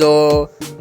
2،